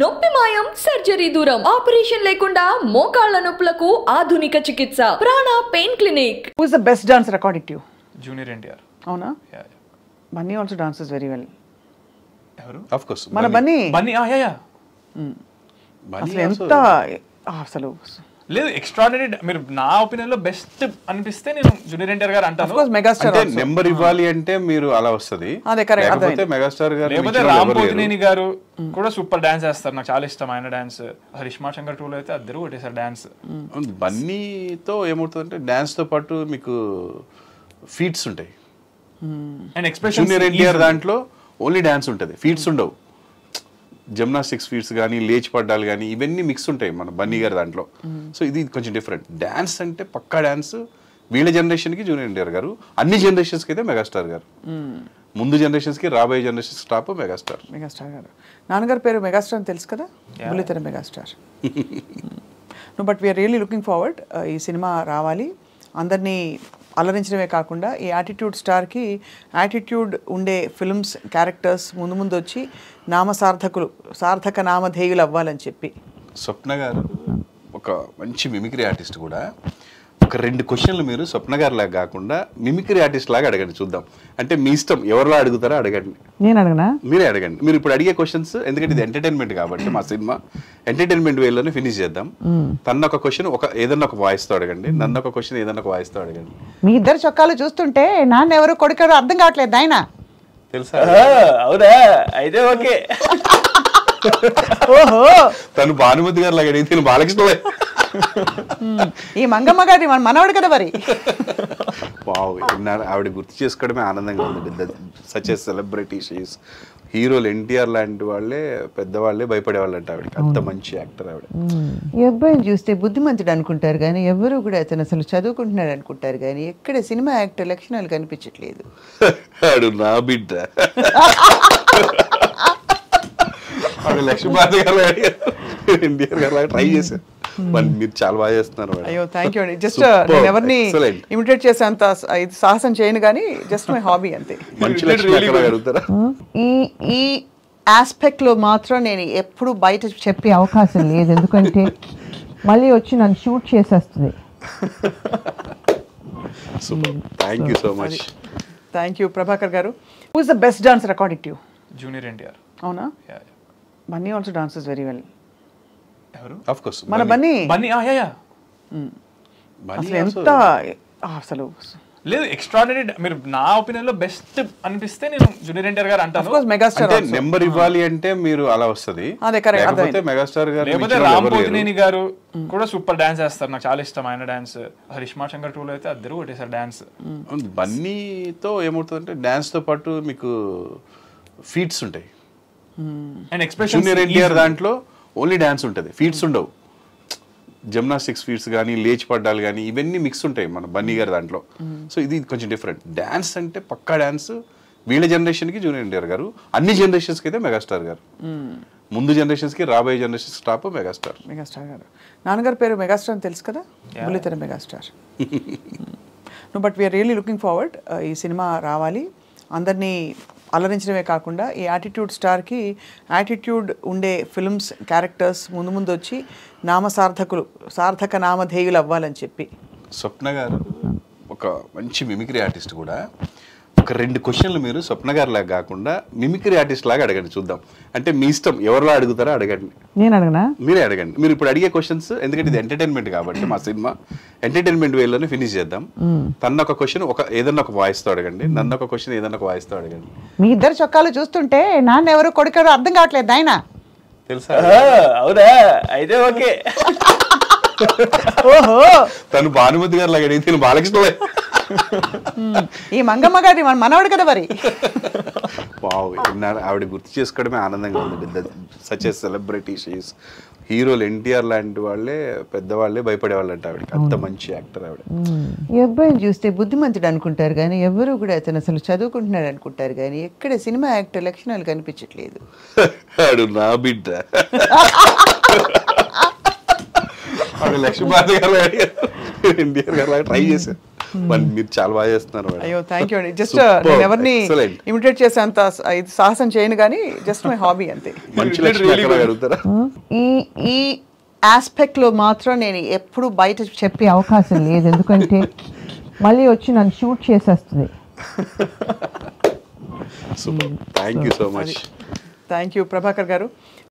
నొప్పి మాయం సర్జరీ దూరం ఆపరేషన్ లేకుండా మోకాళ్ళ నొప్పులకు ఆధునిక చికిత్స ప్రాణ pain clinic. Who is the best dancer according to you? Junior NTR. అవునా? Yeah. Bunny also dances very well. ఎవరు? Of course. మన Bunny. Bunny, yeah. అసలు ఎంత అసలు లేదు ఎక్స్ట్రాడినరీ. మీరు నా ఒపీనియన్ లో బెస్ట్ అనిపిస్తే నేను జూనియర్ ఎన్టీఆర్ గారు అంటాను. ఆఫ్ కోర్స్ మెగాస్టార్ అంటే నెంబర్ ఇవ్వాలి అంటే మీరు అలా వస్తది. అదే కరెక్ట్. లేకపోతే మెగాస్టార్ గారు లేకపోతే రామ్ పోతినేని గారు కూడా సూపర్ డాన్స్ చేస్తారు. నాకు చాలా ఇష్టం ఆయన డాన్స్. హరిష్మా శంకర్ 2 లో అయితే అద్దరు కొట్టేశారు డాన్స్. బన్నీతో ఏమవుతుందంటే డాన్స్ తో పాటు మీకు ఫీట్స్ ఉంటాయి. అండ్ ఎక్స్ప్రెషన్ జూనియర్ ఎన్టీఆర్ దాంట్లో ఓన్లీ డాన్స్ ఉంటది, ఫీట్స్ ఉండవు. జిమ్నాస్టిక్స్ ఫీట్స్ కానీ లేచి పడ్డాలు కానీ ఇవన్నీ మిక్స్ ఉంటాయి మన బన్నీ గారి దాంట్లో. సో ఇది కొంచెం డిఫరెంట్. డాన్స్ అంటే పక్కా డాన్స్. వీళ్ళ జనరేషన్కి జూనియర్ ఎన్టీఆర్ గారు, అన్ని జనరేషన్స్కి అయితే మెగాస్టార్ గారు. ముందు జనరేషన్స్కి రాబోయే జనరేషన్స్ టాప్ మెగాస్టార్. మెగాస్టార్ గారు. నాన్నగారి పేరు మెగాస్టార్ అని తెలుసు కదా, బుల్లితెర megastar. No but we are really looking forward. ఈ సినిమా రావాలి, అందరినీ అలరించడమే కాకుండా ఈ యాటిట్యూడ్ స్టార్కి యాటిట్యూడ్ ఉండే ఫిల్మ్స్ క్యారెక్టర్స్ ముందు ముందు వచ్చి సార్థక నామధేయులు అవ్వాలని చెప్పి. స్వప్న గారు ఒక మంచి మిమిక్రీ ఆర్టిస్ట్ కూడా. ఒక 2 క్వశ్చన్లు మీరు స్వప్న గారు లాగా కాకుండా మిమిక్రీ ఆర్టిస్ట్ లాగా అడగండి, చూద్దాం. అంటే మీ ఇష్టం, ఎవరిలా అడుగుతారో అడగండి. నేను అడగనా? మీరే అడగండి. మీరు ఇప్పుడు అడిగే క్వశ్చన్స్, ఎందుకంటే ఇది ఎంటర్టైన్మెంట్ కాబట్టి మా సినిమా ఎంటర్టైన్మెంట్ వేలోనే ఫినిష్ చేద్దాం. తన ఒక క్వశ్చన్ ఏదన్నా ఒక వాయిస్తో అడగండి, నన్ను ఒక క్వశ్చన్ ఏదన్నా ఒక వాయిస్తో అడగండి. మీ ఇద్దరు చొక్కాలు చూస్తుంటే నాన్న ఎవరు కొడుకారు అర్థం కావట్లేదు ఆయన. తెలుసా? అవునా? అయితే ఓకే. ఓహో, తను భానుమతి గారు లాగా అడిగితే నేను బాలకృష్ణ. ఈ మంగమ్మ గారి మనవాడు కదా మరి. ఆవిడ గుర్తు చేసుకోవడమే ఆనందంగా ఉంది. Such a celebrity she's. హీరోలు ఎన్టీఆర్ లాంటి వాళ్ళే పెద్దవాళ్ళే భయపడేవాళ్ళంట ఆవిడకి. అంత మంచి యాక్టర్ ఆవిడ. ఈ అబ్బాయిని చూస్తే బుద్ధిమంతుడు అనుకుంటారు కానీ ఎవరు కూడా అతను అసలు చదువుకుంటున్నాడు అనుకుంటారు కానీ ఎక్కడ సినిమా యాక్టర్ లక్షణాలు కనిపించట్లేదు. ఆడు నా బిడ్డ. ఆవిడ లక్ష్మీపార్వతి గారు ఎన్టీఆర్ గారు లాగా ట్రై చేశారు. మీరు చాలా బాగా చేస్తున్నారు. అయ్యో థ్యాంక్ యూ అండి. జస్ట్ నేను ఎవరిని ఇమిటేట్ చేసేంత ఇది సాహసం చేయను కానీ జస్ట్ మై హాబీ అంతే. ఈ ఆస్పెక్ట్ లో మాత్రం నేను ఎప్పుడు బయట చెప్పే అవకాశం లేదు, ఎందుకంటే మళ్ళీ వచ్చి నన్ను షూట్ చేసేస్తుంది. Thank you so much. Thank you Prabhakar గారు. Who is the best dancer according to you? Junior NTR. అవునా? Bunny also dances very well. ఎవరు? Of course. మన బన్నీ. yeah. అసలు ఎంత అసలు లేదు ఎక్స్ట్రాడినరీ. మీరు నా ఒపీనియన్ లో బెస్ట్ అనిపిస్తే నేను జూనియర్ ఎన్టీఆర్ గారు అంటాను. Of course megastar. అంటే నెంబర్ ఇవ్వాలి అంటే మీరు అలా వస్తది. అదే కరెక్ట్. లేకపోతే మెగాస్టార్ గారు, లేకపోతే రామ్ పోతినేని గారు కూడా సూపర్ డాన్స్ చేస్తారు. నాకు చాలా ఇష్టం ఆయన డాన్స్. హరిష్మా శంకర్ 2 లో అయితే అద్దరు కొట్టేశారు డాన్స్. బన్నీతో ఏమవుతుందంటే డాన్స్ తో పాటు మీకు ఫీట్స్ ఉంటాయి. అండ్ ఎక్స్ప్రెషన్ జూనియర్ ఎన్టీఆర్ దాంట్లో ఓన్లీ డాన్స్ ఉంటది, ఫీట్స్ ఉండవు. జిమ్నాస్టిక్స్ ఫీట్స్ కానీ లేచి పడ్డాలు కానీ ఇవన్నీ మిక్స్ ఉంటాయి మన బన్నీ గారి దాంట్లో. సో ఇది కొంచెం డిఫరెంట్. డాన్స్ అంటే పక్కా డాన్స్. వీళ్ళ జనరేషన్కి జూనియర్ ఎన్టీఆర్ గారు, అన్ని జనరేషన్స్కి అయితే మెగాస్టార్ గారు. ముందు జనరేషన్స్కి రాబోయే జనరేషన్స్ టాప్ మెగాస్టార్. మెగాస్టార్ గారు. నాన్నగారి పేరు మెగాస్టార్ అని తెలుసు కదా, బుల్లితెర megastar. No but we are really looking forward. ఈ సినిమా రావాలి, అందరినీ అలరించడమే కాకుండా ఈ యాటిట్యూడ్ స్టార్కి యాటిట్యూడ్ ఉండే ఫిల్మ్స్ క్యారెక్టర్స్ ముందు ముందు వచ్చి సార్థక నామధేయులు అవ్వాలని చెప్పి. స్వప్న గారు ఒక మంచి మిమిక్రీ ఆర్టిస్ట్ కూడా. ఒక 2 క్వశ్చన్లు మీరు స్వప్న గారు లాగా కాకుండా మిమిక్రీ ఆర్టిస్ట్ లాగా అడగండి, చూద్దాం. అంటే మీ ఇష్టం, ఎవరిలా అడుగుతారో అడగండి. నేను అడగనా? మీరే అడగండి. మీరు ఇప్పుడు అడిగే క్వశ్చన్స్, ఎందుకంటే ఇది ఎంటర్టైన్మెంట్ కాబట్టి మా సినిమా ఎంటర్టైన్మెంట్ వేలోనే ఫినిష్ చేద్దాం. తన ఒక క్వశ్చన్ ఏదన్నా ఒక వాయిస్తో అడగండి, నన్ను ఒక క్వశ్చన్ ఏదన్నా ఒక వాయిస్తో అడగండి. మీ ఇద్దరు చొక్కాలు చూస్తుంటే నాన్న ఎవరు కొడుకారు అర్థం కావట్లేదు ఆయన. తెలుసా? అవునా? అయితే ఓకే. ఓహో, తను భానుమతి గారు లాగా అడిగితే నేను బాలకృష్ణ. ఈ మంగమ్మ గారి మనవాడు కదా మరి. ఆవిడ గుర్తు చేసుకోవడమే ఆనందంగా ఉంది. Such a celebrity she's. హీరోలు ఎన్టీఆర్ లాంటి వాళ్ళే పెద్దవాళ్ళే భయపడేవాళ్ళంట ఆవిడకి. అంత మంచి యాక్టర్ ఆవిడ. ఈ అబ్బాయిని చూస్తే బుద్ధిమంతుడు అనుకుంటారు కానీ ఎవరు కూడా అతను అసలు చదువుకుంటున్నాడు అనుకుంటారు కానీ ఎక్కడ సినిమా యాక్టర్ లక్షణాలు కనిపించట్లేదు. ఆడు నా బిడ్డ. ఆవిడ లక్ష్మీపార్వతి గారు ఎన్టీఆర్ గారు లాగా ట్రై చేశారు. మీరు చాలా బాగా చేస్తున్నారు మేడం. అయ్యో థ్యాంక్ యూ అండి. జస్ట్ Superb, నేను ఎవరిని excellent. ఇమిటేట్ చేసేంత ఇది సాహసం చేయను కానీ జస్ట్ మై హాబీ అంతే. మంచి లక్ష్మి అక్కడ అడుగుతారా? ఈ ఆస్పెక్ట్లో మాత్రం నేను ఎప్పుడు బయట చెప్పే అవకాశం లేదు, ఎందుకంటే మళ్ళీ వచ్చి నన్ను షూట్ చేసేస్తుంది. Super, thank you so much. Thank you Prabhakar గారు.